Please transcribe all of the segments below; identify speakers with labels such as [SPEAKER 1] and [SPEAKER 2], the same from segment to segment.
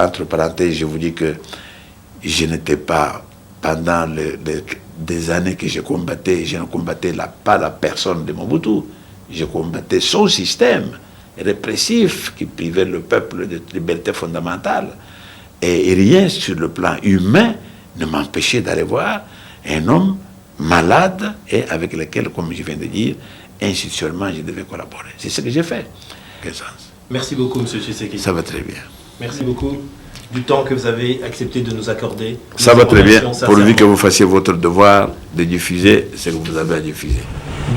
[SPEAKER 1] entre parenthèses, je vous dis que je n'étais pas, pendant des années que je combattais, je ne combattais pas la personne de Mobutu, je combattais son système répressif qui privait le peuple de liberté fondamentale. Et rien sur le plan humain ne m'empêchait d'aller voir un homme malade et avec lequel, comme je viens de dire, institutionnellement, je devais collaborer. C'est ce que j'ai fait.
[SPEAKER 2] Merci beaucoup, M. Tshisekedi.
[SPEAKER 1] Ça va très bien.
[SPEAKER 2] Merci beaucoup du temps que vous avez accepté de nous accorder.
[SPEAKER 1] Ça va très bien, pourvu que vous fassiez votre devoir de diffuser ce que vous avez à diffuser.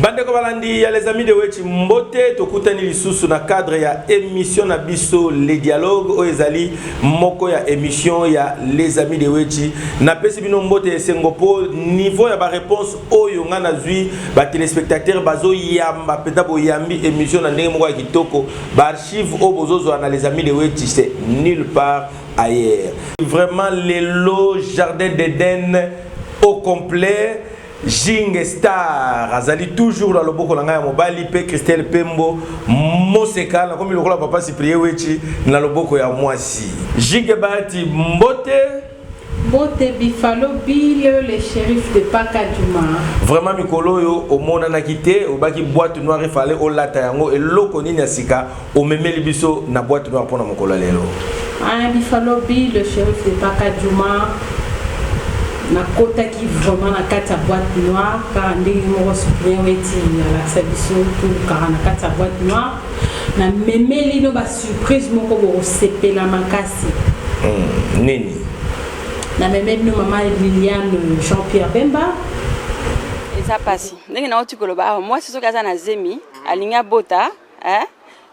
[SPEAKER 2] Bandeko balandi ya les amis de Wechi Mbote tokutani lisusu na cadre ya émission na biso les dialogues o ezali moko ya émission ya les amis de Wechi na pesi bino Mbote sengopo niveau ya ba réponse oyo nga nazwi ba téléspectateurs bazo yamba peta bo yambi émission na ndenge moko ya kitoko ba archive o bozozo na les amis de Wechi c'est nulle part ailleurs. Vraiment les lots jardin d'Éden au complet. Jing Star azali toujours dans le boko langa ya mobali pe Christelle Pembo Moseka na komi lokola papa Cyprien Wechi na loboko ya mwasi Jing Bati Mbote
[SPEAKER 3] Bifalo Bill le shérif de Pakadjuma.
[SPEAKER 2] Vraiment mikolo yo omona na kité obaki boîte noire fallait o lata yango eloko nini asika o memeli biso na boîte noire pona mokolo lelo.
[SPEAKER 3] Bifalo Bill le shérif de Pakadjuma. Na kota qui vraiment na kata boîte noire car ndenge moko Cyprien Wechi la sabiso pour car na kata boîte noire na memeli no ba surprise moko bo sepela makasi
[SPEAKER 2] nini
[SPEAKER 3] na memeli no maman Liliane Jean-Pierre Bemba
[SPEAKER 4] eza pasi ndenge na oti koloba moi c'est soka za na zemi alinga bota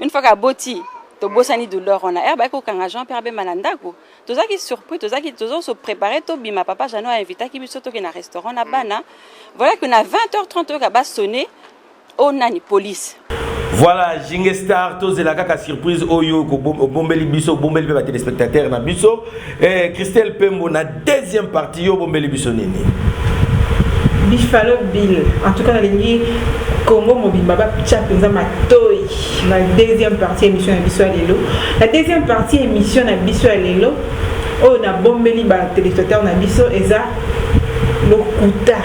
[SPEAKER 4] une fois ka boti to bosani douleur on a ba ko kanga Jean-Pierre Bemba na ndako tozaki surpris tozaki tozo se préparer to bima papa Jano a invité ki biso to ke na restaurant na bana voilà que na 20h30 ka ba sonner on a ni police.
[SPEAKER 2] Voilà, Jingue Star, tous la kaka surprise oyo ko bombeli biso bombeli ba téléspectateurs na biso et Christelle Pembo na deuxième partie yo bombeli biso nini.
[SPEAKER 5] Bifalo Bill, en tout cas dans les Congo Mobimba Tchapenza Matoi, la deuxième partie émission à Bisso Alelo. La deuxième partie émission à Bisso Alelo, on a bombeli ba téléspectateurs na Bisso Eza le Kuta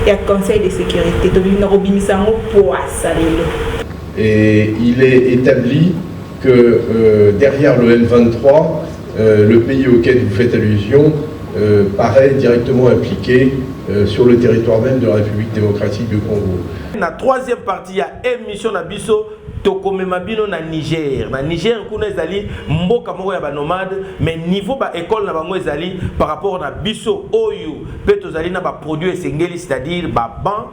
[SPEAKER 5] et conseil de sécurité. Donc il a pour Salelo.
[SPEAKER 6] Et il est établi que derrière le M23, le pays auquel vous faites allusion paraît directement impliqué sur le territoire même de la République démocratique du Congo.
[SPEAKER 2] La troisième partie, il y a émission na biso tokomemabino na Niger. Na Niger, kuna ezali mboka moko ya ba nomade, mais niveau ba école na bango ezali par rapport na biso oyo pe tozali na ba produits esengeli, c'est-à-dire ba ban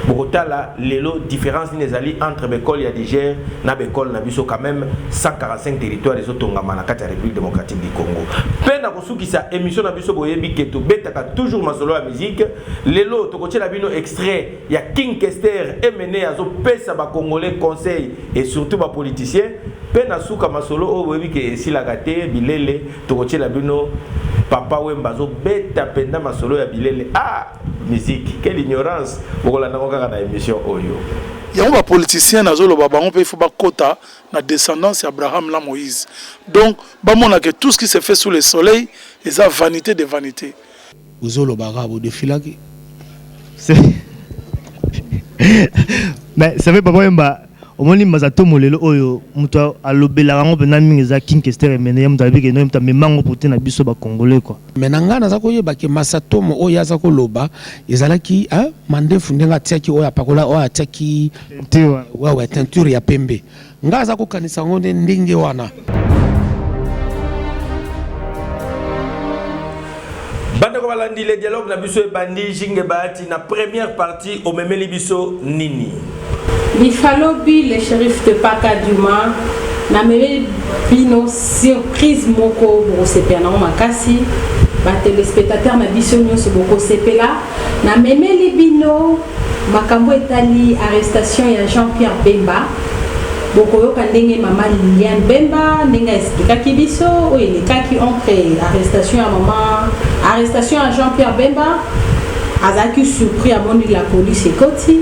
[SPEAKER 2] Bogotala, l'élo différence n'ezali entre l'école ya Niger na l'école na biso quand même 145 territoires les autres ngama na kati ya République démocratique du Congo. Pena kosuki sa émission na biso boyebi keto betaka toujours masolo ya musique. L'élo tokoche la bino extrait ya King Kester MNE azo pesa ba congolais conseil et surtout ba politiciens. Pena suka masolo o boyebi ke sila gate bilele tokoche la bino Papa Wembazo beta penda masolo ya bilele musique quelle ignorance pour la na émission oyo
[SPEAKER 7] ya ba politicien nazo lo baba on peut faut ba kota na descendance Abraham la Moïse donc ba mona que tout ce qui se fait sous le soleil les a vanité de vanité
[SPEAKER 8] uzolo barabo de filaki
[SPEAKER 9] mais ça fait Papa Wemba omoni mazato molelo oyo muto alobela rango pena mingi za King Kester mene yam tabi ke no mta memango pote na biso ba congolais quoi
[SPEAKER 8] menanga na zako yeba ke masatomo oyo azako loba ezalaki mandefu ndenga tiaki oyo apakola oyo atiaki wa teinture ya pembe nga azako kanisa ngonde ndinge wana
[SPEAKER 2] Bandeko balandi les dialogues na biso e bandi Jingue Bati na première partie o memeli biso nini
[SPEAKER 3] Bifalo Bill le shérif de Pakadjuma na meme bino surprise moko bo sepela na makasi ba téléspectateurs na biso nyonso boko sepela na meme libino makambo etali arrestation ya Jean-Pierre Bemba boko yoka ndenge mama Liliane Bemba ndenge expliquaki biso o elekaki entre arrestation ya maman arrestation ya Jean-Pierre Bemba azaki surpris amoni la police ekoti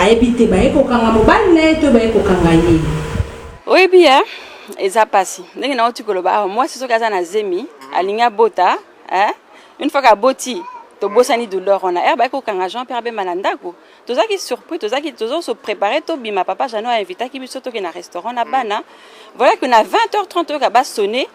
[SPEAKER 3] aebite baye kokanga mobile to baye kokanga ye
[SPEAKER 4] oui bien eza pasi ndenge na oti koloba moi c'est soki aza na zemi alinga bota une fois kaboti tobosani douleur on a ba ko kanga Jean Pierre Bemba na ndako tozaki surpris tozaki se préparer to bima papa Jano a invité ki biso to ke na restaurant na bana voilà que na 20h30 ka ba sonner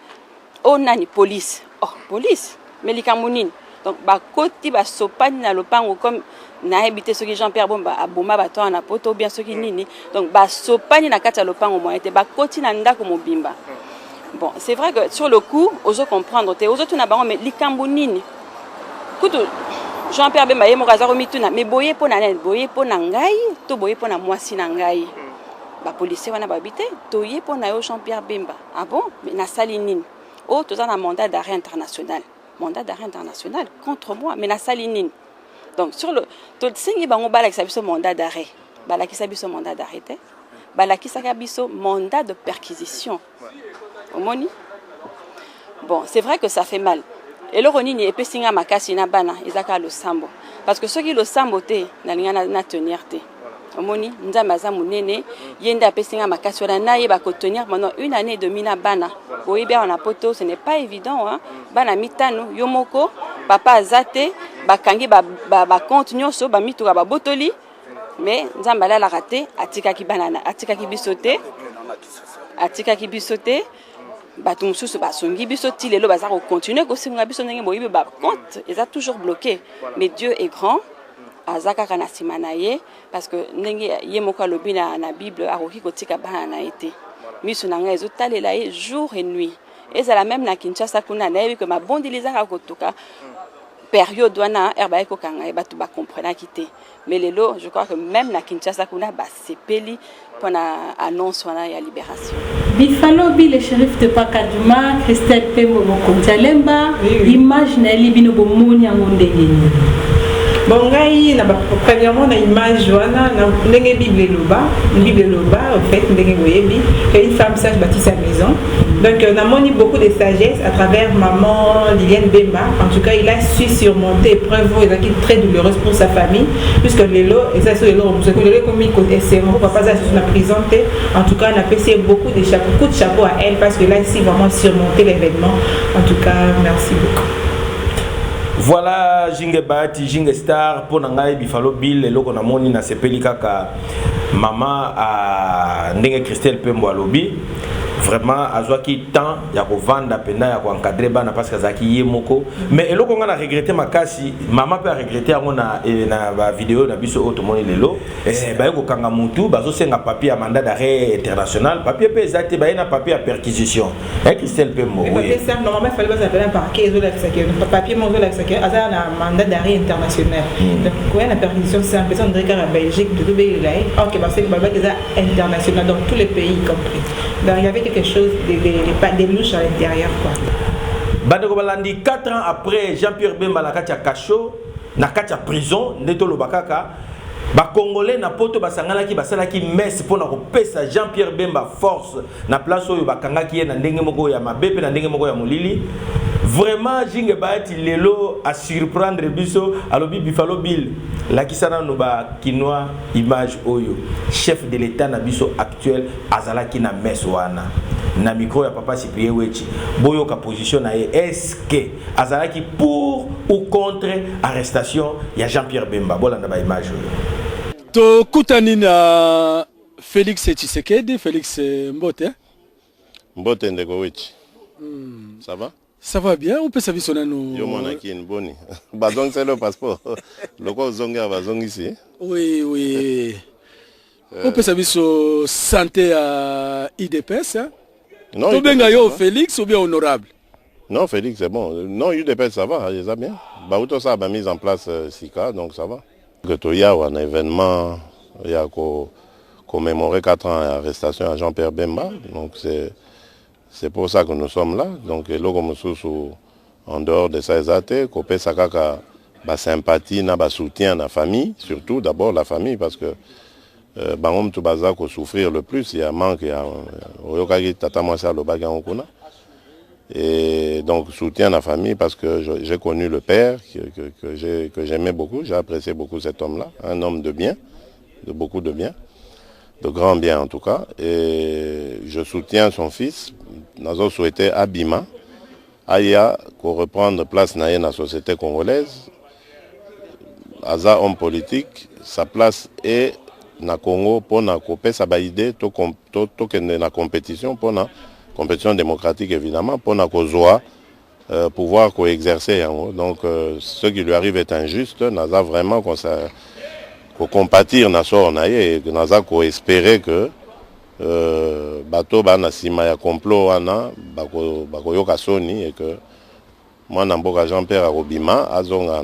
[SPEAKER 4] on nani police police mais likamunini donc ba koti ba sopani na lopango comme na habité ce que Jean Pierre Bemba aboma bato na poto bien ce qui nini donc ba sopani na kati ya lopango mo était ba koti na ndako mobimba. Bon, c'est vrai que sur le coup, oso comprendre te oso tuna bango mais likammunini kutu Jean-Pierre Bemba yemo kazaro mituna mais boye pona ngai to boye pona mwasi na ngai ba policier wana babité to ye pona yo Jean-Pierre Bemba ah bon mais na salinine toza na mandat d'arrêt international contre moi mais na salinine donc sur le to singi bango bala ki biso mandat d'arrêt bala ki biso mandat d'arrêt bala ki biso mandat de perquisition omoni bon c'est vrai que ça fait mal. Et le ronini est pessinga makasi na bana izaka lo sambo parce que ceux qui lo sambo te na linga na tenir te omoni nzamba za munene yenda pessinga makasi wana na yeba ko tenir pendant 1 année et demie na bana oyiba na poto ce n'est pas évident hein bana mitano yomoko papa azate bakangi ba compte nyoso ba mituka ba botoli mais nzamba la raté atika ki banana atika ki bisote bato mususu basongi biso ti lelo baza ko continuer ko singa biso ndenge boyibe ba compte eza toujours bloqué mais Dieu est grand azaka kana simana ye parce que ndenge ye moko alobi na Bible akoki kotika bana na été miso na ngai ezotalela ye jour et nuit ezala même na Kinshasa kuna na yebi que mabondilizaka kotoka période wana herba eko kanga bato ba comprendre kité mais lelo je crois que même na Kinshasa kuna ba sepeli pour la annonce wana ya libération.
[SPEAKER 3] Bifalobi le shérif de Pakaduma Christelle Pembo Mokonjalemba image na libino bomoni yango ndenge.
[SPEAKER 5] Bon ngai na premièrement na image wana na ndenge Bible loba en fait ndenge boyebi que une femme sage bâtit sa maison. Donc on a moni beaucoup de sagesse à travers maman Liliane Bemba. En tout cas, il a su surmonter épreuves très douloureuses pour sa famille puisque lelo et ça c'est lelo parce que lelo comme il c'est mon papa ça sur la prison. En tout cas, on a passé beaucoup de chapeau à elle parce que là ici vraiment surmonter l'événement. En tout cas, merci beaucoup.
[SPEAKER 2] Voilà Jinge Bati, Jinge Star pour Nangai Bifalo Bill et loko na moni na sepeli kaka maman à Ndenge Christelle Pembo alobi vraiment azwaki temps ya ko vanda pena ya ko encadrer bana parce que zaki yemoko mais eloko nga na regretter makasi maman peut regretter yango na ba vidéo na biso otomoni lelo ba ko kanga mutu bazo senga papier à mandat d'arrêt international papier pe ezate ba na papier à perquisition Christelle Pembo oui
[SPEAKER 5] papier ça normalement fallait pas appeler un parquet ezo la ça que papier mon la ça que azana na mandat d'arrêt international donc quoi la perquisition c'est un personne de en Belgique de Dubaï là OK parce que baba que ça international dans tous les pays compris donc il y avait quelque chose des louches à l'intérieur quoi.
[SPEAKER 2] Bandeko balandi 4 ans après Jean-Pierre Bemba na kati ya kasho na kati ya prison ndeto lobakaka ba congolais na poto basangalaki basalaki messe pona ko pesa Jean-Pierre Bemba force na place oyo bakangaki ye na ndenge moko ya mabepe na ndenge moko ya molili. Vraiment Jinge Bati lelo à surprendre biso alobi Bifalo Bill la kisana no ba kinoa image oyo chef de l'état na biso actuel azalaki na messe wana na micro ya papa Cyprien Wechi boyo ka position na est-ce que azalaki pour ou contre arrestation ya Jean-Pierre Bemba bolanda ba image oyo
[SPEAKER 7] to kutani na Félix Tshisekedi Félix Mbote
[SPEAKER 10] ndeko Wechi ça va.
[SPEAKER 7] Ça va bien, on peut s'avisonner nous.
[SPEAKER 10] Yo mona qui une bonne. Bazong c'est le passeport. Le quoi zonga bazong ici.
[SPEAKER 7] Oui. On peut s'avisonner santé à IDPS hein.
[SPEAKER 10] Non.
[SPEAKER 7] Tu benga yo Félix ou bien honorable.
[SPEAKER 10] Non, Félix c'est bon. Non, IDPS ça va, ça bien. Bah tout ça a mis en place Sika donc ça va. Que to y a un événement il y a commémorer 4 ans d'arrestation à Jean-Pierre Bemba donc c'est pour ça que nous sommes là. Donc, en dehors de ça, qu'on sakaka sympathie, na soutien à la famille, surtout d'abord la famille, parce que bangom tu baza ko souffrir le plus, il y a manque, il y a tata mwasa lo baga okuna. Et donc soutien à la famille parce que j'ai connu le père que j'aimais beaucoup, j'ai apprécié beaucoup cet homme-là, un homme de bien, de beaucoup de bien. de grand bien en tout cas. Et je soutiens son fils. Nazo souhaitait Abima, Aya, qu'on reprenne place dans la société congolaise. Aza homme politique, sa place est na Congo pour na couper sa idée to na compétition pour na compétition démocratique évidemment pour na kozoa pouvoir coexercer. Donc ce qui lui arrive est injuste. Naza vraiment qu'on compatir na sort na et naza ko espérer que bato ba na sima ya complot wana bako yoka soni et que moi na mboka Jean-Pierre Arobima azonga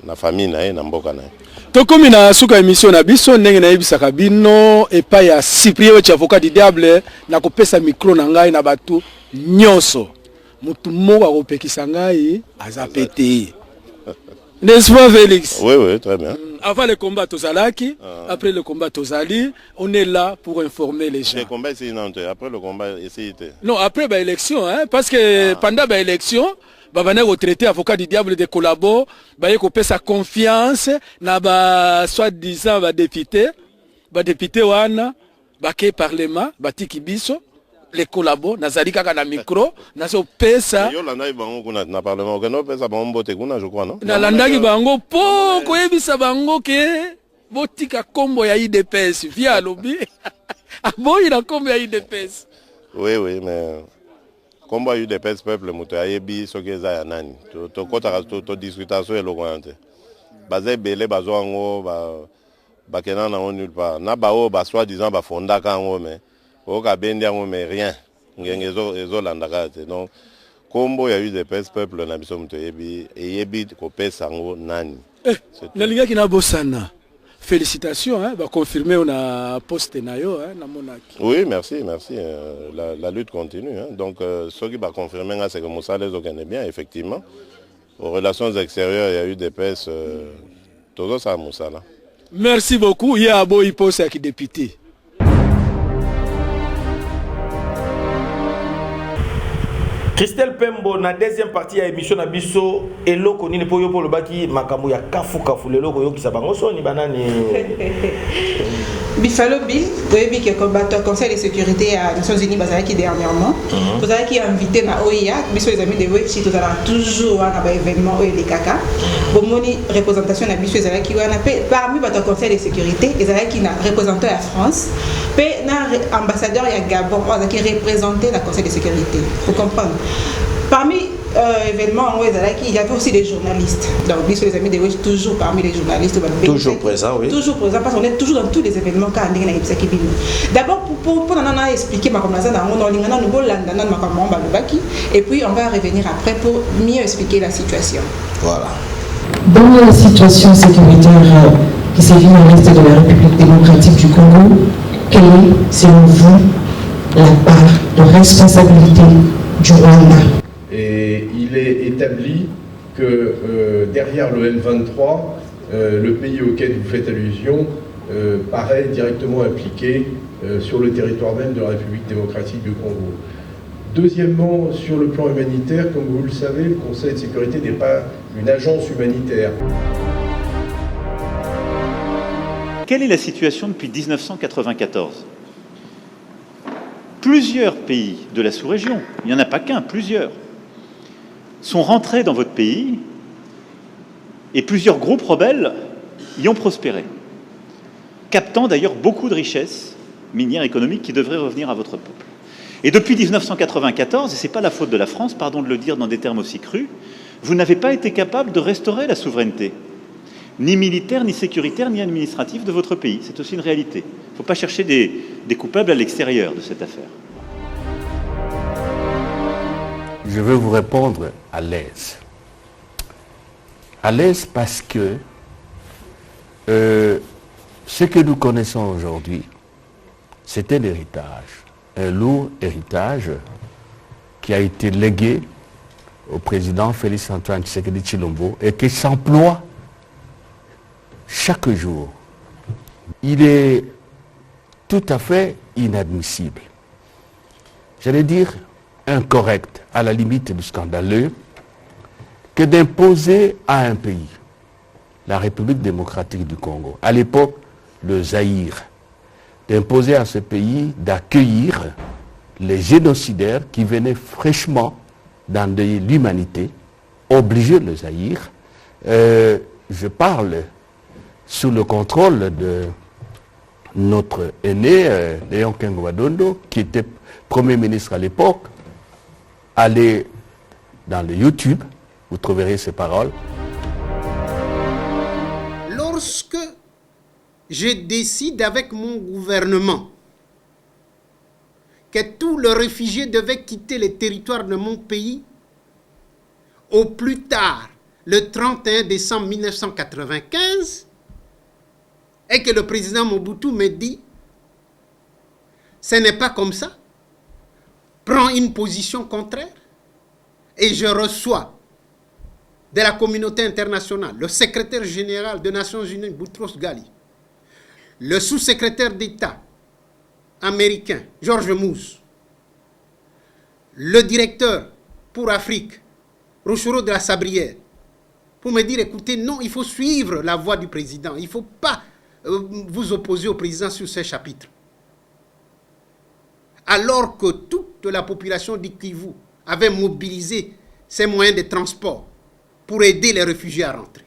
[SPEAKER 10] na famille na ye na mboka na ye.
[SPEAKER 11] Tokomi na suka émission na biso ndenge na yebisaka bino epa ya Cyprien wetu avocat du diable na kopesa micro na ngai na bato nyonso mutu moko akopekisa ngai aza pété. N'est-ce pas Félix?
[SPEAKER 10] Oui, oui, très bien.
[SPEAKER 11] Avant le combat Tozalaki, après le combat Tozali, on est là pour informer les gens.
[SPEAKER 10] Le combat ici, non, après le combat ici.
[SPEAKER 11] Non, après l'élection, hein, parce que pendant l'élection, Babane retraité avocat du diable de collabo, baye kopé sa confiance na ba soi-disant ba député wana, baké parlement, batiki biso, les collabos, nazali kaka na micro, nazo pesa.
[SPEAKER 10] Yo landaki bango kuna na parlement, okeno pesa bango mbote kuna je crois non.
[SPEAKER 11] Na landaki bango po koyebisa bango ke botika kombo ya IDPS via lobby. Aboyi na kombo ya IDPS.
[SPEAKER 10] Oui, oui, mais kombo ya UDPS peuple moto ayebi soki eza ya nani. To kota to discutation elokante. Baze belé bazo ngo ba kena na nulle part. Na bao ba soi-disant ba fondaka ngo mais oka bendia ngo mais rien. Ngenge ezo landaka te. Donc kombo ya UDPS peuple na biso moto yebi ko pesa ngo nani.
[SPEAKER 11] Na linga kina bosana. Félicitations, hein, va confirmer on a posté nayo, hein, na monaki.
[SPEAKER 10] Oui, merci. La lutte continue, hein. Donc ce qui va confirmer c'est que Moussa les connaît bien effectivement. Aux relations extérieures, il y a eu des pèses tout ça à Moussa là.
[SPEAKER 11] Merci beaucoup. Il y a un beau hypothèse qui député.
[SPEAKER 2] Christelle Pembo na deuxième partie ya émission na biso eloko nini po yo po lobaki makambo ya kafu leloko yo kisa bango soni banani
[SPEAKER 5] Buffalo Bill, oui, qui est combattant Conseil de sécurité à Nations Unies qui dernièrement. Vous avez qui invité na OIA, mais les amis de Web, vous avez toujours un événement OIA les caca. Pour mon représentation na biso qui parmi votre Conseil de sécurité, ils avaient qui représenté la France, puis na ambassadeur ya Gabon qui représentait la Conseil de sécurité. Vous comprenez? Parmi événements, il y avait aussi des journalistes. Donc, les amis de Web, toujours parmi les journalistes.
[SPEAKER 1] Toujours présent, oui.
[SPEAKER 5] Toujours présent, parce qu'on est toujours dans tous les événements. D'abord, pour nous expliquer, et puis on va revenir après pour mieux expliquer la situation.
[SPEAKER 1] Voilà.
[SPEAKER 12] Dans la situation sécuritaire qui sévit dans l'Est de la République démocratique du Congo, quelle est, selon vous, la part de responsabilité du Rwanda?
[SPEAKER 6] Et il est établi que derrière le M23, le pays auquel vous faites allusion paraît directement impliqué sur le territoire même de la République démocratique du Congo. Deuxièmement, sur le plan humanitaire, comme vous le savez, le Conseil de sécurité n'est pas une agence humanitaire.
[SPEAKER 13] Quelle est la situation depuis 1994 ? Plusieurs pays de la sous-région, il n'y en a pas qu'un, plusieurs, sont rentrés dans votre pays et plusieurs groupes rebelles y ont prospéré, captant d'ailleurs beaucoup de richesses minières économiques qui devraient revenir à votre peuple. Et depuis 1994, et ce n'est pas la faute de la France, pardon de le dire dans des termes aussi crus, vous n'avez pas été capable de restaurer la souveraineté, ni militaire, ni sécuritaire, ni administrative de votre pays. C'est aussi une réalité. Il ne faut pas chercher des coupables à l'extérieur de cette affaire.
[SPEAKER 14] Je vais vous répondre à l'aise. À l'aise parce que ce que nous connaissons aujourd'hui, c'est un héritage, un lourd héritage qui a été légué au président Félix Antoine Tshisekedi Tshilombo et qui s'emploie chaque jour. Il est tout à fait inadmissible. J'allais dire incorrect, à la limite du scandaleux, que d'imposer à un pays, la République démocratique du Congo, à l'époque le Zaïre, d'imposer à ce pays d'accueillir les génocidaires qui venaient fraîchement d'endeuiller l'humanité, obligés de les haïr. Je parle sous le contrôle de notre aîné, Léon Kengo-Wadondo, qui était Premier ministre à l'époque. Allez dans le YouTube, vous trouverez ces paroles.
[SPEAKER 15] Lorsque je décide avec mon gouvernement que tous les réfugiés devaient quitter les territoires de mon pays, au plus tard, le 31 décembre 1995, et que le président Mobutu me dit, ce n'est pas comme ça, prends une position contraire, et je reçois de la communauté internationale le secrétaire général des Nations Unies, Boutros Ghali, le sous-secrétaire d'État américain, George Moose, le directeur pour Afrique, Rochero de la Sabrière, pour me dire, écoutez, non, il faut suivre la voie du président, il ne faut pas vous opposer au président sur ces chapitres. Alors que toute la population du Kivu avait mobilisé ses moyens de transport pour aider les réfugiés à rentrer.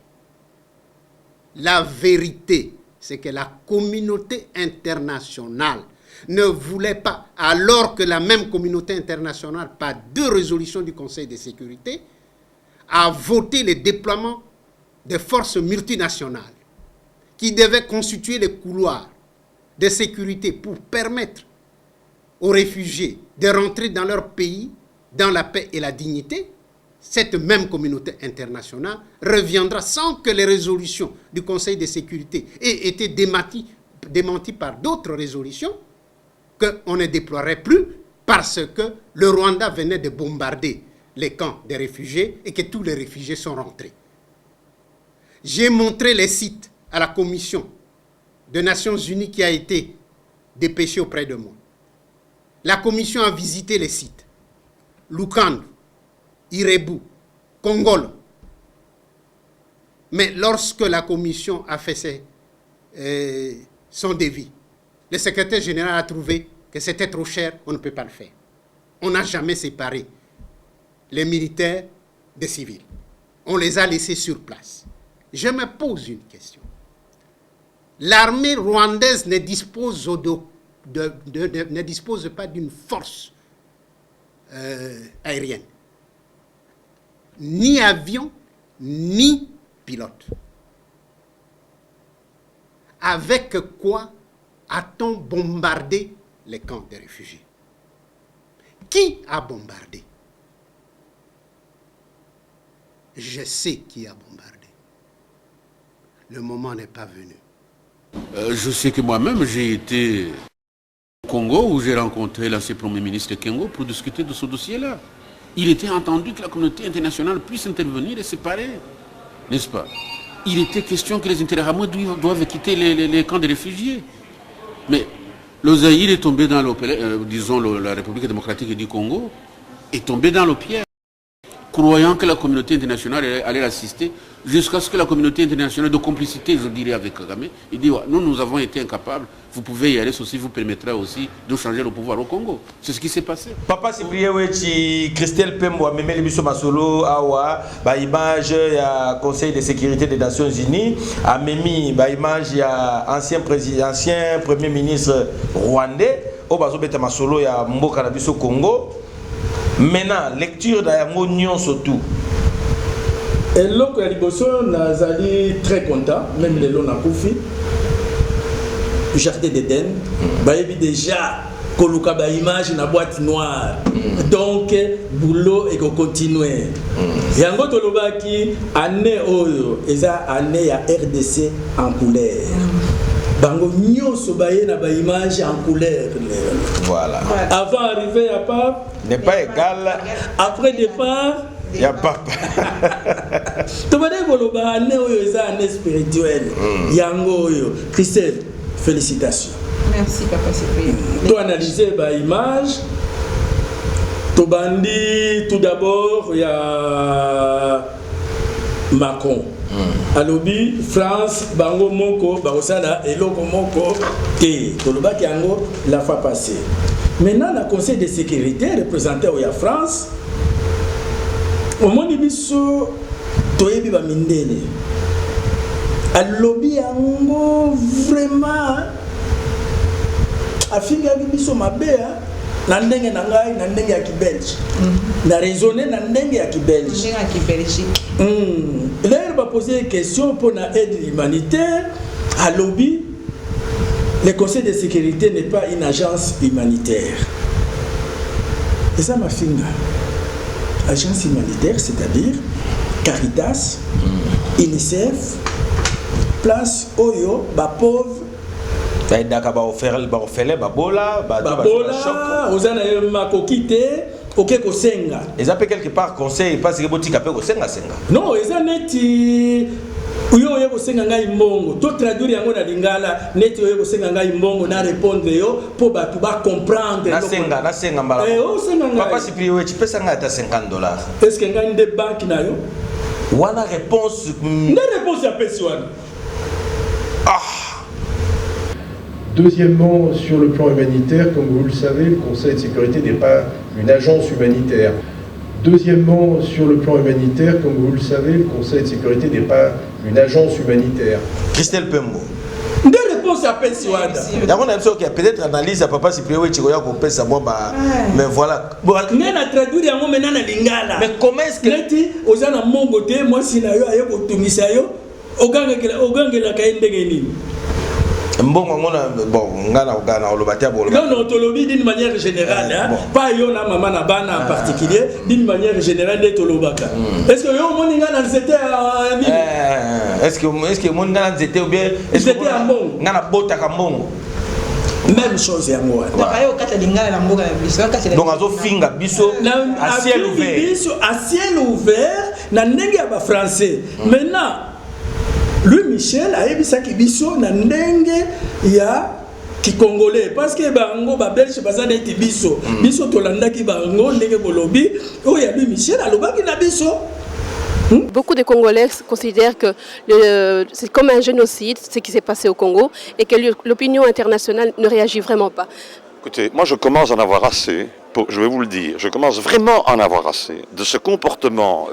[SPEAKER 15] La vérité, c'est que la communauté internationale ne voulait pas, alors que la même communauté internationale, par 2 résolutions du Conseil de sécurité, a voté le déploiement des forces multinationales qui devaient constituer les couloirs de sécurité pour permettre aux réfugiés de rentrer dans leur pays dans la paix et la dignité. Cette même communauté internationale reviendra sans que les résolutions du Conseil de sécurité aient été démenties par d'autres résolutions, qu'on ne déploierait plus parce que le Rwanda venait de bombarder les camps des réfugiés et que tous les réfugiés sont rentrés. J'ai montré les sites à la commission des Nations Unies qui a été dépêchée auprès de moi. La commission a visité les sites. Lukandu, Irebu, Kongolo. Mais lorsque la commission a fait son devis, le secrétaire général a trouvé que c'était trop cher, on ne peut pas le faire. On n'a jamais séparé les militaires des civils. On les a laissés sur place. Je me pose une question. L'armée rwandaise ne dispose, ne dispose pas d'une force aérienne. Ni avion, ni pilote. Avec quoi a-t-on bombardé les camps des réfugiés? Qui a bombardé? Je sais qui a bombardé. Le moment n'est pas venu.
[SPEAKER 16] Je sais que moi-même, j'ai été au Congo où j'ai rencontré l'ancien Premier ministre Kengo pour discuter de ce dossier-là. Il était entendu que la communauté internationale puisse intervenir et séparer, n'est-ce pas? Il était question que les Interahamwe doivent quitter les camps de réfugiés. Mais le Zaïre est tombé dans disons la République démocratique du Congo est tombé dans le piège, croyant que la communauté internationale allait l'assister, jusqu'à ce que la communauté internationale de complicité, je dirais, avec Kagame, il dit, ouais, nous avons été incapables, vous pouvez y aller, ceci vous permettra aussi de changer le pouvoir au Congo. C'est ce qui s'est passé.
[SPEAKER 2] Papa Cyprien Wechi, Christelle Pembo, Memeli Bisso Masolo, Awa, image, il y a Conseil de sécurité des Nations Unies, à Memi, image, il y a ancien Premier ministre rwandais, au Bazo Beta Masolo, il y a Mboka Nabiso Congo. Maintenant, lecture d'Ayango Nyon surtout.
[SPEAKER 11] Et l'autre Liboso, Nazali très content, même les lots Koufi. Du jardin d'Éden, Baïbi déjà, Koluka ba image na boîte noire. Donc, boulot et continuer. Yango Tolobaki, année Oyo, et ça, année ya RDC en couleur. Bango nyonso baye na ba image en couleur.
[SPEAKER 2] Voilà.
[SPEAKER 11] Avant d'arriver à Pape,
[SPEAKER 2] n'est pas égal.
[SPEAKER 11] Après départ,
[SPEAKER 2] il y a Pape.
[SPEAKER 11] Tu vas dire que l'année Oyo est une année spirituelle. Yango Oyo. Christelle, félicitations.
[SPEAKER 5] Merci Papa Cyprien.
[SPEAKER 11] Tu analyser ba image. Tu bandi tout d'abord il y a Macron. alobi France bango moko bakosala eloko moko te tolobaki yango la fois passée. Maintenant le Conseil de sécurité représenté au France omoni biso toyebi ba mindele alobi yango vraiment afinga biso mabe na ndenge na ngai na ndenge ya kibelge na raisonner na ndenge ya kibelge là il va poser une question pour la aide humanitaire à lobby. Le Conseil de sécurité n'est pas une agence humanitaire. Et ça m'a finga. Agence humanitaire, c'est-à-dire Caritas, UNICEF, place Oyo, ba pauvre.
[SPEAKER 2] Daka ba offerle ba ofele ba bola ba
[SPEAKER 11] choc. Ozana makokite. Ok, kosenga.
[SPEAKER 2] Ils appellent quelque part conseil parce que boti kapé kosenga senga.
[SPEAKER 11] Non, ils ont neti uyo yo kosenga ngai mbongo. To traduire yango na lingala neti yo kosenga ngai mbongo na répondre yo pour batu ba comprendre.
[SPEAKER 2] Na senga mbala.
[SPEAKER 11] Senga ngai.
[SPEAKER 2] Papa si prié tu peux senga ta $50.
[SPEAKER 11] Est-ce que ngai de banque na yo?
[SPEAKER 2] Wana réponse.
[SPEAKER 11] Na réponse ya personne.
[SPEAKER 6] Deuxièmement, sur le plan humanitaire, comme vous le savez, le Conseil de sécurité n'est pas une agence humanitaire. Deuxièmement, sur le plan humanitaire, comme vous le savez, le Conseil de sécurité n'est pas une agence humanitaire.
[SPEAKER 2] Christelle Pembo.
[SPEAKER 11] Des réponses à personne.
[SPEAKER 2] D'abord, on a peut-être analyse à papa si prié tu vois qu'on peut savoir mais voilà.
[SPEAKER 11] Mais na traduire yango maintenant na lingala.
[SPEAKER 2] Mais comment est-ce que
[SPEAKER 11] neti ozana mongo te moi sina yo ayo kotumisa yo ogangela kaendenge nini?
[SPEAKER 2] Mbongo ngona bon ngana ogana olobatia bolo.
[SPEAKER 11] Non, tolobi d'une manière générale, hein. Pas yo na maman na bana en particulier, d'une manière générale de tolobaka. Est-ce que yo moni ngana nzete
[SPEAKER 2] est-ce que moni ngana nzete ou bien est-ce que ngana bota ka mbongo?
[SPEAKER 11] Même chose ya moi.
[SPEAKER 2] Donc azo finga biso à ciel ouvert.
[SPEAKER 11] Biso à ciel ouvert na ndenge ya ba français. Maintenant Louis Michel a ebisaki biso na ndenge ya ki congolais parce que bango ba belge baza neti biso biso tolandaki bango ndenge bolobi o ya Louis Michel alobaki na biso.
[SPEAKER 17] Beaucoup de Congolais considèrent que c'est comme un génocide ce qui s'est passé au Congo et que l'opinion internationale ne réagit vraiment pas.
[SPEAKER 18] Écoutez, moi je commence à en avoir assez, je vais vous le dire, je commence vraiment à en avoir assez de ce comportement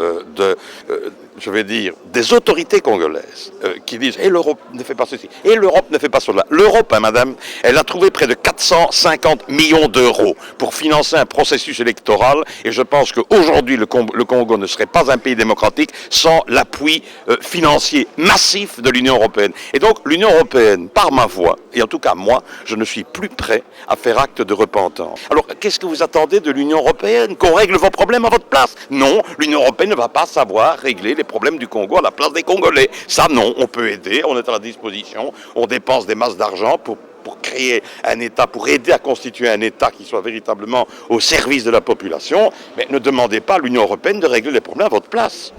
[SPEAKER 18] je vais dire, des autorités congolaises qui disent « et l'Europe ne fait pas ceci, et l'Europe ne fait pas cela ». L'Europe, hein, madame, elle a trouvé près de 450 millions d'euros pour financer un processus électoral et je pense qu'aujourd'hui le Congo ne serait pas un pays démocratique sans l'appui financier massif de l'Union européenne. Et donc l'Union européenne, par ma voix, et en tout cas moi, je ne suis plus prêt à faire acte de repentance. Alors qu'est-ce que vous attendez de l'Union européenne? Qu'on règle vos problèmes à votre place? Non, l'Union européenne ne va pas savoir régler les problèmes du Congo à la place des Congolais. Ça non, on peut aider, on est à la disposition, on dépense des masses d'argent pour créer un État, pour aider à constituer un État qui soit véritablement au service de la population, mais ne demandez pas à l'Union européenne de régler les problèmes à votre place.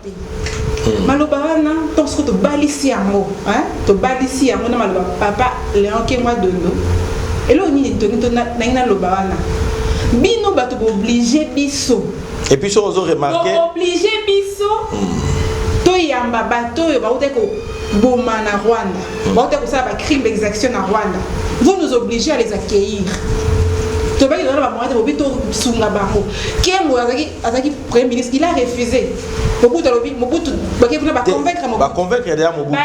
[SPEAKER 5] Malobana, ton ce que tu balissi yango, hein? Tu balissi yango na maloba papa Léon ke moi de nous. Et là on y est na lobana. Bino ba tu obligé biso.
[SPEAKER 2] Et puis on a remarqué
[SPEAKER 5] obligé biso. To yamba bato yo ba uté ko boma na Rwanda. Ba uté ko ça ba crime d'exaction na Rwanda. Vous nous obligez à les accueillir. Tu vas y donner la moitié de bito sunga bango. Kengo azaki premier ministre, il a refusé. Mobutu alobi Mobutu ba convaincre Mobutu.
[SPEAKER 2] Ba convaincre derrière Mobutu.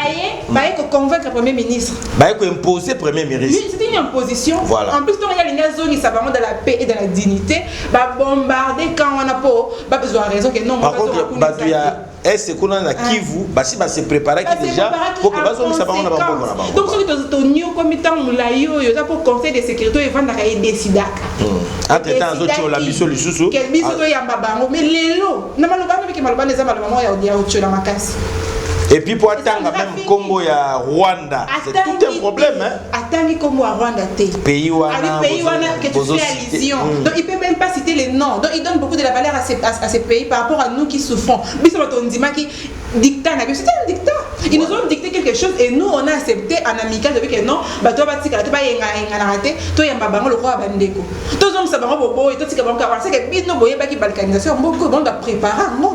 [SPEAKER 5] Baye ko convaincre premier ministre.
[SPEAKER 2] Baye ko imposer premier ministre.
[SPEAKER 5] Oui, c'était une imposition.
[SPEAKER 2] Voilà.
[SPEAKER 5] En plus on y a les zone ça vraiment dans la paix et dans la dignité. Ba bombarder quand on a pas besoin de raison que non.
[SPEAKER 2] Par contre Batuya est-ce qu'on a Kivu basi ba se préparer qui déjà pour que baso ça va on a ba bon na.
[SPEAKER 5] Donc ce que tu nyo comme temps mulayo yo ça pour conseil de sécurité et vendre ka décider.
[SPEAKER 2] Entre temps autres la biso lisusu.
[SPEAKER 5] Quel biso to yamba bango mais lelo na malobana biki malobana za malobana ya ochola makasi.
[SPEAKER 2] Et puis pour attendre même Congo ya Rwanda, c'est tout un problème hein.
[SPEAKER 5] Attendre Congo à Rwanda té.
[SPEAKER 2] Pays wana
[SPEAKER 5] que tu fais allusion. Donc il peut même pas citer les noms. Donc il donne beaucoup de la valeur à ces pays par rapport à nous qui souffrons. Biso batondima qui dicta na c'était un dictat. Ils nous ont dicté quelque chose et nous on a accepté en amical avec que non, bah toi batika toi yenga na raté, toi yamba bango le roi bandeko. Tous hommes ça bango bobo et toi tika bango c'est que bino boye ba ki balkanisation beaucoup bon doit préparer non.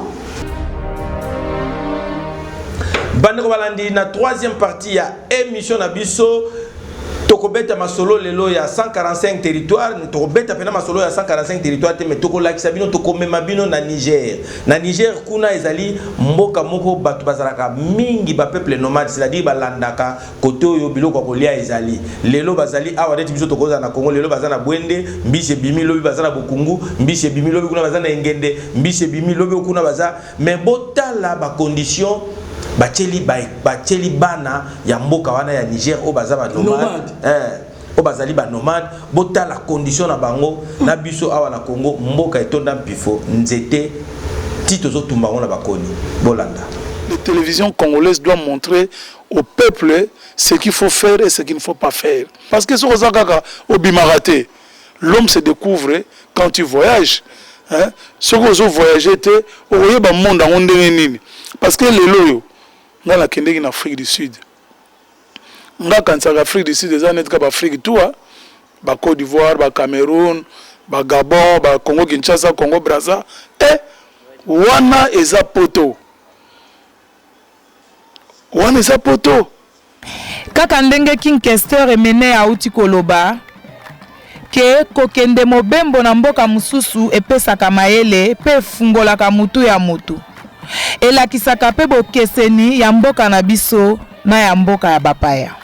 [SPEAKER 2] Bandeko balandi na troisième partie ya émission na biso tokobeta masolo lelo ya 145 territoires tokobeta pena masolo ya 145 territoires te mais tokolakisa bino tokomema bino na Niger. Na Niger kuna ezali mboka moko bato bazalaka mingi ba peuple nomade, c'est-à-dire balandaka kote oyo biloko kolia ezali. Lelo bazali awa neti biso tokoza na Congo, lelo bazana Bwende, mbise bimi lobi bazana Bukungu, mbise bimi lobi kuna bazana Engende, mbise bimi lobi kuna baza mais botala ba condition bacheli bana ya mboka wana ya Niger o baza ba nomade o bazali ba nomade bota la condition na bango na biso awa na Congo mboka etonda mpifo nzete tito zo tumbango na bakoni bolanda.
[SPEAKER 7] La télévision congolaise doit montrer au peuple ce qu'il faut faire et ce qu'il ne faut pas faire, parce que sur Osaka au Bimarate l'homme se découvre quand tu voyages, hein, ce que vous voyagez te au ba monde en nini, parce que les loyo nga la kende en Afrique du Sud. Nga kansa Afrique du Sud des années ka ba Afrique tout ba Côte d'Ivoire, ba Cameroun, ba Gabon, ba Congo Kinshasa, Congo Brazza et wana eza poto. Wana eza poto.
[SPEAKER 19] Kaka ndenge King Kester emene auti koloba ke kokende mobembo na mboka mususu epesaka mayele pe fungolaka mutu ya mutu. Elakisaka pe bokeseni ya mboka na biso na ya mboka ya bapaya.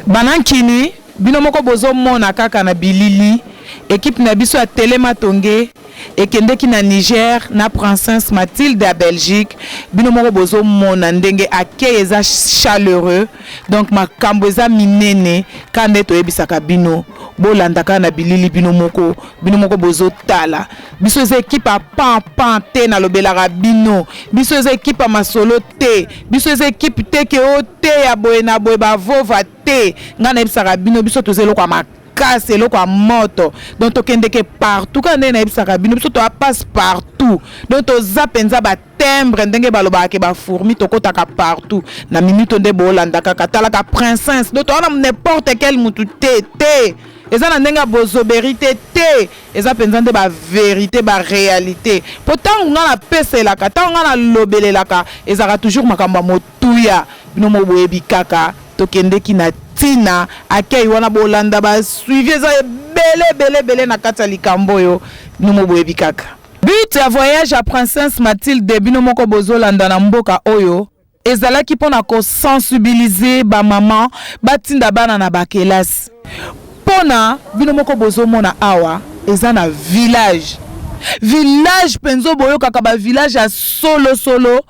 [SPEAKER 19] Banankini bino moko bozo mona kaka na bilili équipe na biso ya Telematonge ekendeki na Niger na Princesse Mathilde à Belgique bino moko bozo mona ndenge accueil eza chaleureux donc makambo eza minene kande to ebisaka bino bolandaka na bilili bino moko bozo tala biso eza équipe a pan te na lobelaka bino biso eza équipe a masolo te biso eza équipe te ke o te ya boye na boye bavova te ngana ebisaka bino biso tozelo kwa makasi eloko ya moto donc tokendeke partout quand na ebisaka bino biso to passe partout donc toza penza ba timbre ndenge balobaka ke ba fourmi tokotaka partout na minute nde bolandaka katalaka princesse donc on a n'importe quel mutu te eza na ndenge bozobérité te eza penza nde ba vérité ba réalité pourtant on a peselaka tant on a lobelelaka ezaka toujours makambo motuya bino mo boyebi kaka tokendeki na tina akei wana bolanda ba suivi eza bele na kati ya likambo yo bino boyebi kaka. But ya voyage à Princesse Mathilde bino moko bozolanda na mboka oyo ezalaki mpona kosensibiliser ba maman batinda bana na bakelasi mpona bino moko bozomona awa eza na village penzo boyokaka ba village ya solo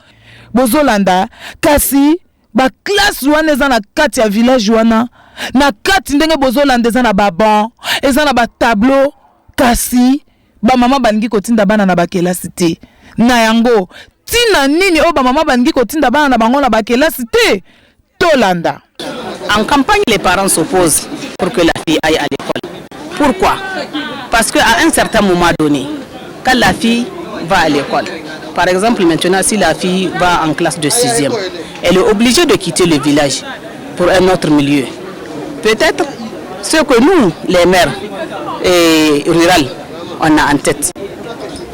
[SPEAKER 19] bozolanda kasi ba classe wana eza na kati ya village wana na kati ndenge bozolanda eza na baban eza na ba tableau kasi ba mama balingi kotinda bana na bakelasi te na yango tina nini o ba mama balingi kotinda bana na bango na bakelasi te tolanda.
[SPEAKER 20] En campagne, les parents s'opposent pour que la fille aille à l'école. Pourquoi? Parce qu'à un certain moment donné, quand la fille va à l'école, par exemple maintenant si la fille va en classe de 6e, elle est obligée de quitter le village pour un autre milieu. Peut-être ce que nous, les mères rurales, on a en tête.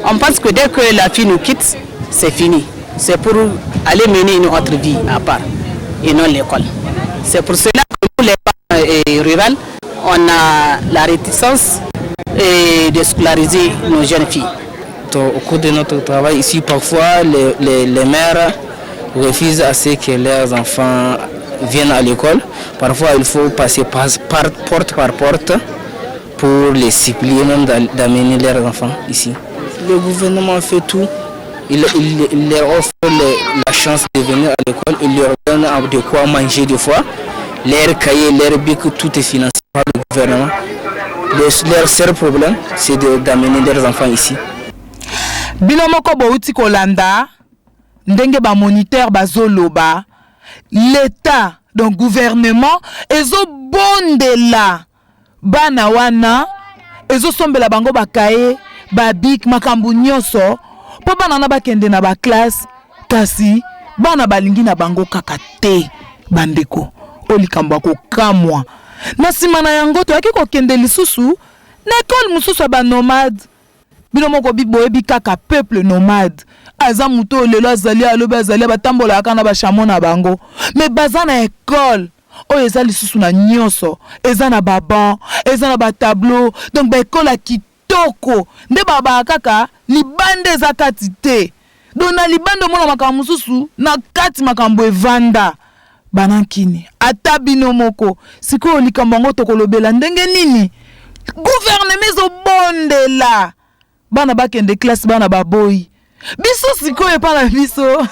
[SPEAKER 20] On pense que dès que la fille nous quitte, c'est fini. C'est pour aller mener une autre vie à part et non l'école. C'est pour cela que nous, les parents rurales, on a la réticence de scolariser nos jeunes filles.
[SPEAKER 21] Au cours de notre travail ici, parfois les mères refusent à ce que leurs enfants viennent à l'école. Parfois, il faut passer porte par porte pour les supplier même d'amener leurs enfants ici. Le gouvernement fait tout. Il leur offre la chance de venir à l'école. Il leur donne de quoi manger des fois. Leurs cahiers, leurs bics, tout est financé par le gouvernement. Leur seul problème, c'est d'amener leurs enfants ici.
[SPEAKER 19] Binomoko bouti kolanda, ndenge ba moniteur bazoloba, l'État, donc gouvernement, ezo bondela bana wana, ezo sombela bango bakaye, babik makambu nyonso, po bana na bakende na ba classe, kasi bana balingi na bango kakate bandeko, olikambo ko kamwa. Na simana yango to yaki ko kende lisusu, na école mususu ba nomade. Binomoko boyebi kaka peuple nomade aza muto lelo azali alobi azali batambola aka na bashamo na bango mais baza na école oyo eza lisusu na nyonso eza na baban eza na batableau donc baekole ya kitoko nde baba kaka libanda eza kati te donc na libanda omona makambo mosusu na kati makambo evanda banankini ata bino moko sikoyo likambo yango tokolobela ndenge nini gouvernement ezobondela bana bakende classe bana baboyi biso sikoyo epa na biso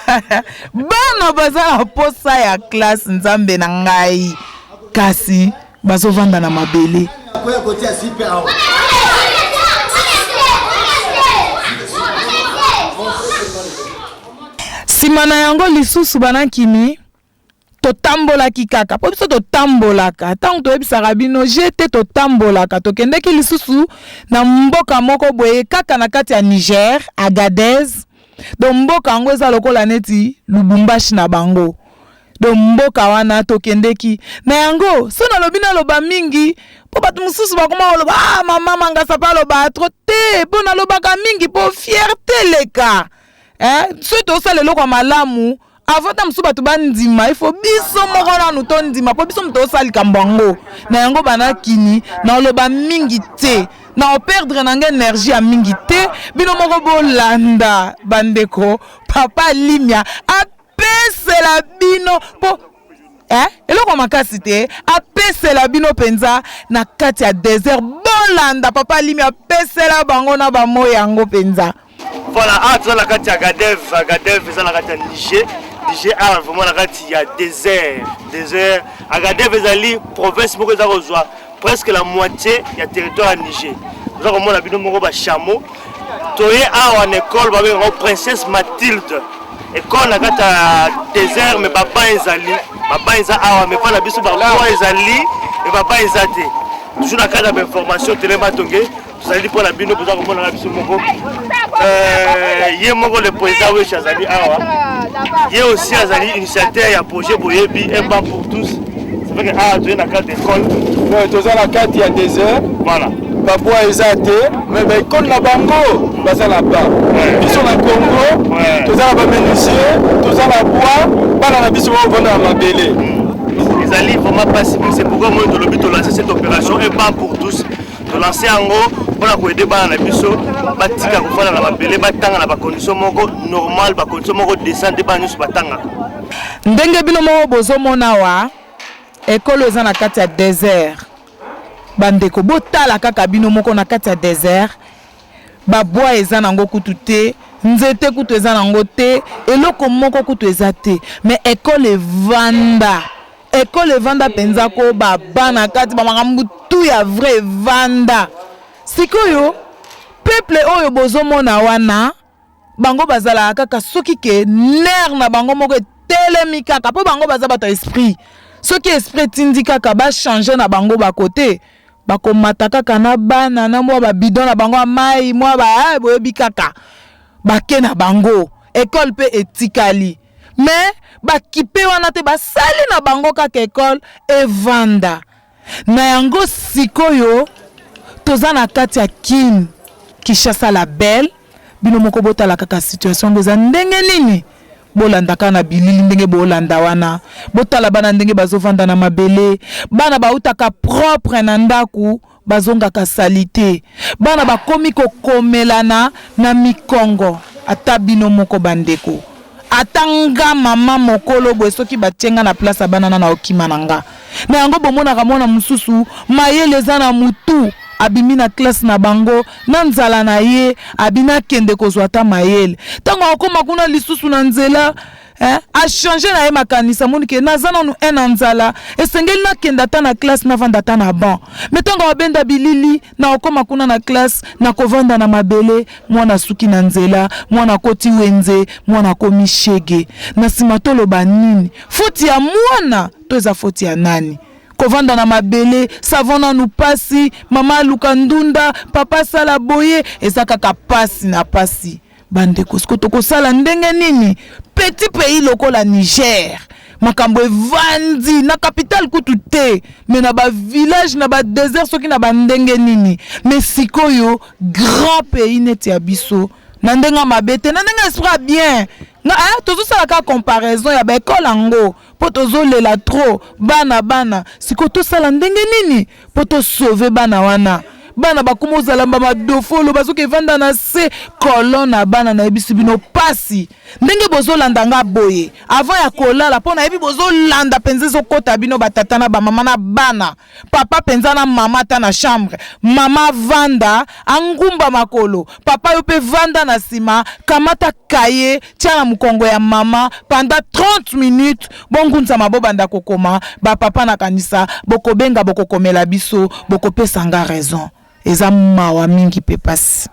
[SPEAKER 19] bana baza na posa ya classe nzambe na ngai kasi bazovanda na mabele nsima na yango lisusu banankini totambolaki kaka po biso totambolaka ntango toyebisaka bino jete totambolaka tokendeki lisusu na mboka moko boye kaka na kati ya Niger Agadez do mboka yango eza lokola neti Lubumbashi na bango do mboka wana tokendeki na yango so nalobi naloba mingi po bato mosusu bakoma koloba mama mangasa pa loba trop te po nalobaka mingi po fierté leka so tosala eloko malamu avant ta musu bato bandima il faut biso moko nanu tondima po biso muto osali kambango na yango banakini na oloba mingi te na operdre na énergie ya mingi te bino moko bolanda bandeko papa Limia apesela bino po eloko makasi te apesela bino penza na kati ya désert bolanda papa Limia apesela bango na bamo yango penza.
[SPEAKER 9] Voilà, dans la carte Agadez, dans la carte Niger. Niger a vraiment la carte il y a désert. Agadez ezali province moko za kozwa presque la moitié ya territoire à Niger. Nous avons la bino moko ba chameau. Toye a en école ba en princesse Mathilde. École la carte désert mais papa ezali a mais pas la biso ba ezali et papa ezate. Toujours la carte d'information tellement tongé. Vous allez pour la bino pour comment la biso moko. Le président de Chazali Awa, il y a aussi un initiateur et un projet pour Yebi, un banc pour tous. Ça fait que Awa a la carte d'école.
[SPEAKER 7] Tu as la carte, il y a des heures.
[SPEAKER 9] Voilà.
[SPEAKER 7] Baboua est athée, mais comme la bango, baza là-bas. Ils sont au Congo, tu as la menuisier, tu as la bois, pas la biso au vendre à ma bélé.
[SPEAKER 9] Les alliés vraiment pas si c'est pourquoi moi de l'objet de lancer cette opération, un banc pour tous. De lancer en haut pour aider les biso batika kufana na mabele batanga na ba condition moko normal ba condition moko descendre ba nyusu batanga
[SPEAKER 19] ndenge bino moko bozomona wa ekolo eza na kati ya désert bandeko botala kaka bino moko na kati ya désert babwa eza nango kutu te nzete kutu eza nango te eloko moko kutu eza te mais ekolo evanda penza ko bana kati ba makambu tu ya vrai vanda sikoyo peuple oyo bozomona wana bango bazala kaka soki ke ner na bango moko telemi kaka po bango baza bato esprit soki esprit tindi kaka ba changer na bango ba côté bakomata kaka na bana na mwa ba bidon na bango mai mwa ba boyebi kaka bake na bango école pe etikali mais bakipe wana te basali na bango kaka école evanda na yango sikoyo toza na kati ya Kinshasa la belle bino moko botala kaka situation ngoza ndenge nini bolanda kana bilili ndenge bolanda wana botala bana ndenge bazovanda na mabele bana bautaka propre na ndaku bazongaka salite bana bakomi kokomelana na mikongo ata bino moko bandeko atanga mama mokolo boye soki batienga na place banana na okima nanga na yango bomona mona mususu mayele eza na mutu abimi na classe na bango na nzala na ye abina kende kozwa ta mayele tango akoma kuna lisusu na nzela a changer na ye makanisa monike naza nanu en nzala esengeli na kenda ta na classe na vanda ta na ban mais tango abenda bilili na okoma kuna na classe na kovanda na mabele mwana suki na nzela mwana koti wenze mwana komi shege na sima toloba nini foti ya mwana to eza foti ya nani kovanda na mabele savona nu pasi mama luka ndunda papa sala boye eza kaka pasi na pasi bandeko skoto kosala ndenge nini petit pays lokola Niger makambo evandi na capitale kutu te mais na ba village na ba désert soki na ba ndenge nini mais sikoyo grand pays neti ya biso na ndenga mabete na ndenga esprit bien nga tozo sala ka comparaison ya ba école ango po tozo lela trop bana siko to sala ndenge nini po to sauver bana wana bana bakumo zalamba madofolo bazoke vanda na se kolona bana na ebisi bino pasi ndenge bozo landa nga boye avant ya kolala pona ebi bozo landa penze zo kota bino batata na ba mama na bana papa penza na mama ta na chambre mama vanda angumba makolo papa yo pe vanda na sima kamata kaye tia na mukongo ya mama pendant 30 minutes bongunza mabobanda kokoma ba papa na kanisa bokobenga bokokomela biso bokopesa nga raison eza mawa mingi pe pasi.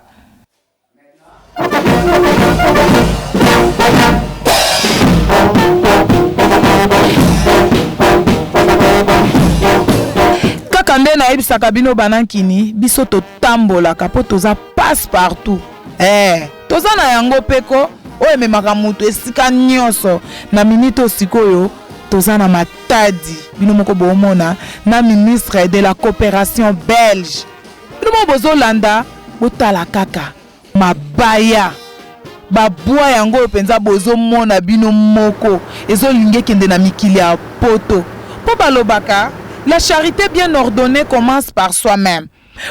[SPEAKER 19] Kaka nde na yebisaka bino banankini biso totambolaka po toza passe partout toza na yango peko oyo ememaka mutu esika nyonso na minute osikoyo toza na Matadi bino moko bomona na ministre de la coopération belge bino moko bozolanda botala kaka mabaya babwa yango penza bozomona bino moko ezolingi kende na mikili ya poto po balobaka la charité bien ordonnée commence par soi-même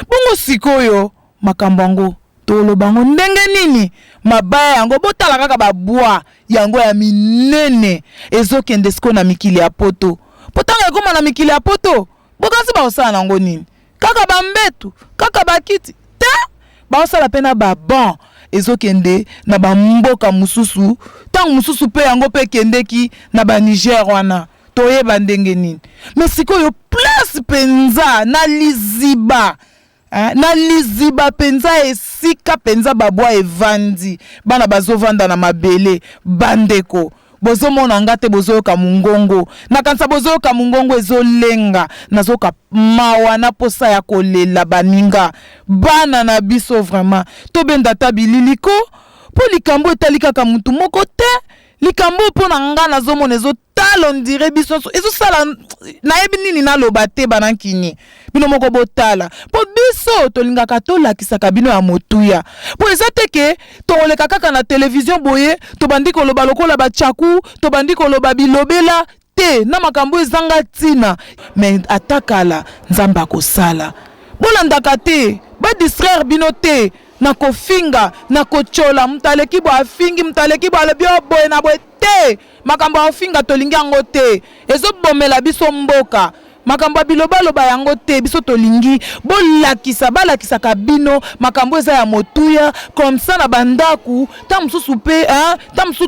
[SPEAKER 19] bongo sikoyo makambango tolobango ndenge nini mabaya yango botala kaka babwa yango ya minene ezokende siko na mikili ya poto potanga ekoma na mikili ya poto bokansi baosala nango nini kaka bambetu kaka bakiti te baosala pena babon ezokende na bamboka mususu tango mususu pe yango pe kendeki na ba Niger wana toyeba ndenge nini mais sikoyo place penza na liziba na liziba penza esika penza babwa evandi bana bazovanda na mabele bandeko bozomona ngate bozoyoka mungongo na kanisa bozoyoka mungongo ezolenga nazoka mawa na posa ya kolela baninga bana na biso vraiment tobenda tabililiko po likambo etali kaka mutu moko te likambo po na nga nazomona ezotala ondire biso ezosala nayebi nini naloba te banankini bino moko botala po biso tolingaka tolakisaka bino ya motuya po eza te ke toleka kaka na television boye tobandi koloba lokola bachaku tobandi koloba bilobela te na makambo ezanga tina mais atakala nzamba kosala bolandaka te ba distraire bino te na kofinga na kochola mtaleki bo afingi mtaleki bo alobi boye na boye te makambo afinga tolingi yango te ezobomela biso mboka makambo bilobaloba yango te biso tolingi bolakisa balakisaka bino makambo eza ya motuya comme ça na bandaku ta mususu pe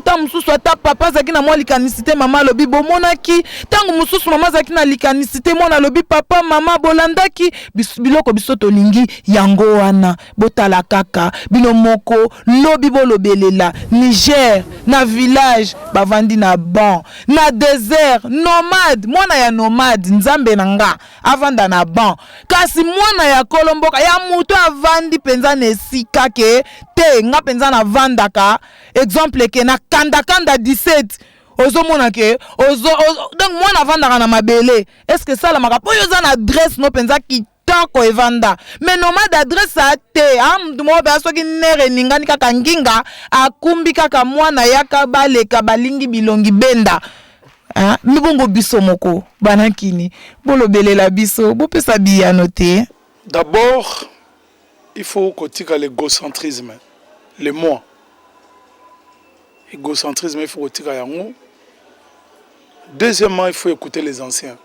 [SPEAKER 19] ta mususu ata papa zaki na mwa likanisite mama lobi bomonaki tangu mususu mama zaki na likanisite mwana lobi papa mama bolandaki biloko biso tolingi yango wana botala kaka bino moko lobi bolobelela Niger na village bavandi na ban na désert nomade mwana ya nomade nzambe nanga avanda na ban kasi mwana ya kolomboka ya mutu avandi penza na esika ke te nga penza na vandaka exemple ke na kanda 17 ozomona ke donc mwana avandaka na mabele est-ce que ça la maka po yoza na adresse no penza kitoko evanda mais nomade adresse a te mtu mo ba soki nere ningani kaka nginga akumbi kaka mwana yaka baleka balingi bilongi benda mibongo biso moko banankini bolobelela biso bopesa biyano te.
[SPEAKER 7] D'abord il faut kotika l'égocentrisme le moi égocentrisme il faut kotika yango. Deuxièmement il faut écouter les anciens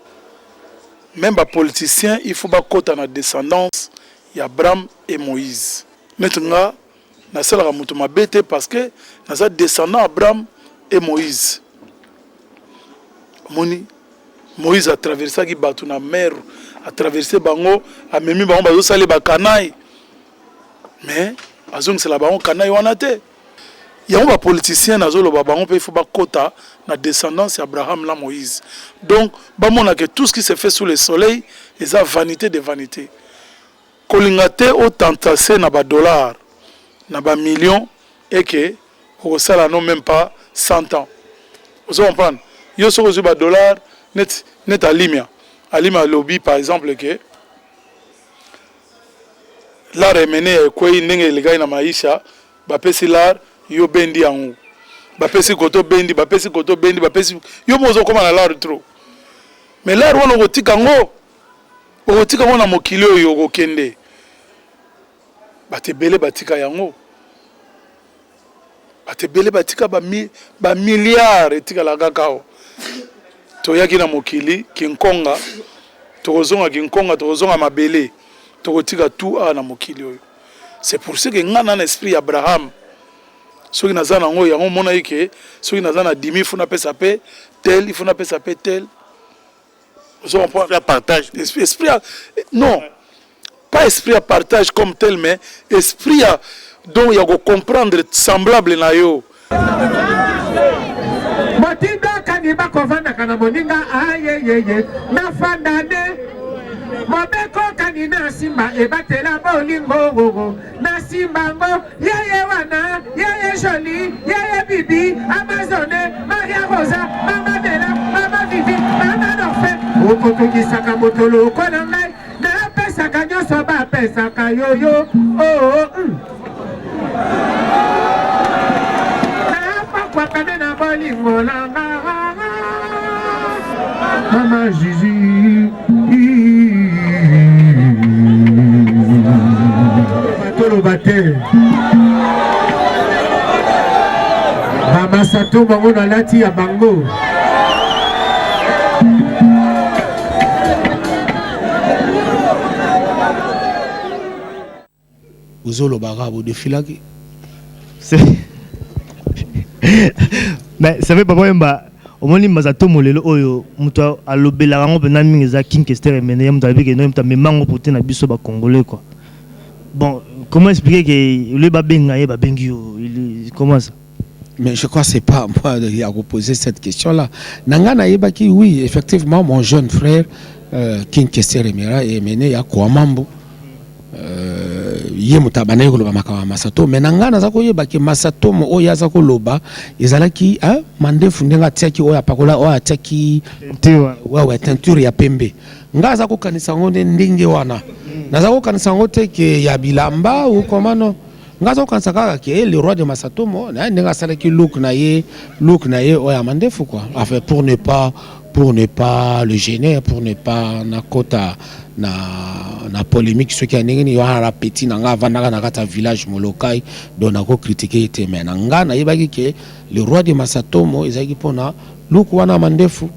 [SPEAKER 7] même les politiciens il faut bakota na descendance ya Abraham et Moïse maintenant na sala mutu mabete parce que na descendant Abraham et Moïse Moni Moïse a traversé qui batu na mer a traversé bango a memi bango bazo sale ba kanai mais azong c'est la bango kanai wana te ya ba politicien nazo lo bango pe il faut ba kota na descendance Abraham la Moïse donc ba mona que tout ce qui se fait sous le soleil est à vanité de vanité kolingate au tentassé na ba dollars na ba millions et que au sala non même pas 100 ans vous comprenez yo soko zu ba dollar net alimia lobby par exemple que la remene kwa ndenge legai na maisha bapesi lar yo bendi yango bapesi koto bendi bapesi yo mozo koma na lar trop mais lar wana okotika ngo na mokili oyo okokende batebele batika yango batebele batika ba milliard etikala kakao toyaki na mokili kinkonga tokozonga mabele tokotika tout na mokili oyo. C'est pour ça que ngana na esprit Abraham soki naza nango yango mona yike soki naza na 10 000 funa pesa pe tel il faut na pesa pe tel on prend la partage esprit non pas esprit à partage comme tel mais esprit dont il y a comprendre semblable na yo
[SPEAKER 8] motinda kaniba kovanda kana moninga ayeyeye na fandane Mobeko kanina simba ebatela bolingo na simba ngo yeye wana yeye joli yeye bibi Amazone Maria Rosa Mama Bella Mama Vivi Mama Norfe okokokisaka motolo kona ngai na pesaka nyoso ba pesaka yoyo na pakwa kanena bolingo langa Mama Gigi Batolo bate Mama Sato bango na lati ya bango
[SPEAKER 22] Uzolo bagabo de filaki
[SPEAKER 23] mais ça fait pas moi omoni mazato molelo oyo muto alobela rango pena mingi za King Kester emene ya muto abike no muto memango pote na biso ba congolais quoi. Bon, comment expliquer que le babenga ba bengi yo comment ça?
[SPEAKER 22] Mais je crois que c'est pas moi de poser cette question là. Nangana yebaki oui, effectivement mon jeune frère King Kester emene ya Kwamambo ye mutabana yoloba makawa masato menangana za koyebaki masato mo oya za koloba ezalaki mandefu ndenga tiaki oya pakola oya tiaki wa teinture ya pembe ngaza ko kanisa ngone ndinge wana naza ko kanisa ngote ke ya bilamba ou komano ngaza ko kanisa kaka ke le roi de masato mo na ndenga salaki look na ye oya mandefu quoi enfin pour ne pas le gêner, pour ne pas nakota na polémique ce qui a nengeni yo ha petit nanga vandaka na kata village molokai donc nako critiquer était mais nanga na yebaki ke le roi de Masatomo ezaki pona luku wana mandefu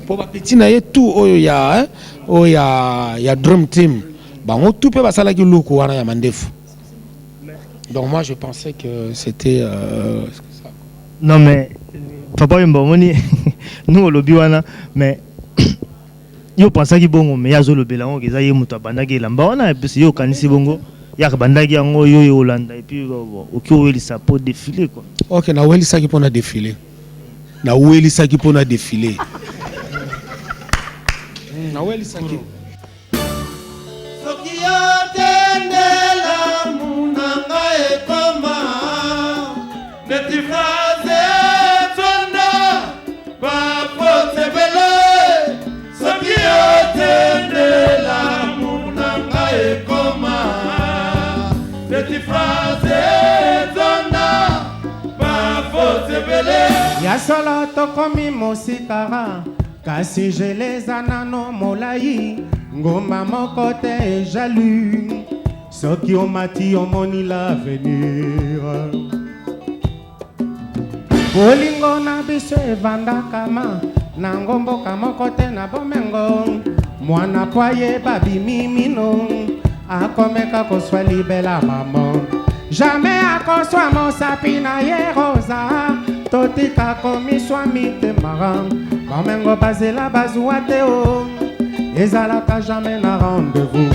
[SPEAKER 22] po ba petit na ye tout oyo ya drum team bango tout pe basala ki luku wana ya mandefu. Donc moi je pensais que c'était
[SPEAKER 23] non mais papa Mbomoni nous lobi wana mais yo pensaki bongo mais yazo lobela ngo keza ye muto abandaki lamba wana et puis yo kanisi bongo ya bandaki yango yo Holanda et puis oki welisa po défiler quoi.
[SPEAKER 22] OK na welisa ki pona défiler. Na welisa ki pona défiler. Na welisa ki
[SPEAKER 24] Sokia tendela munanga ekoma netifra
[SPEAKER 8] Ya solo tokomi mosikara kasi jeleza nano molai ngomba moko te jaloux soki omati omoni l'avenir bolingo na biso evandakama na ngomboka moko te na bomengo mwana po ayeba bimimino akomeka koswa libela mamo jamais akoswa mosapi na ye rosa totika komiswa mitema bomengo bazela bazwa te o ezalaka jamais na rendez-vous.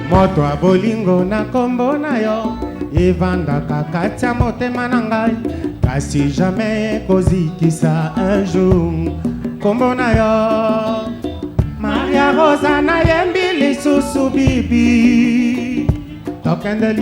[SPEAKER 8] Moto a bolingo na kombo na yo evandaka kati ya motema na ngai kasi jamais kozikisa un jour kombo na yo Maria Rosa na yembi lisusu bibi tokende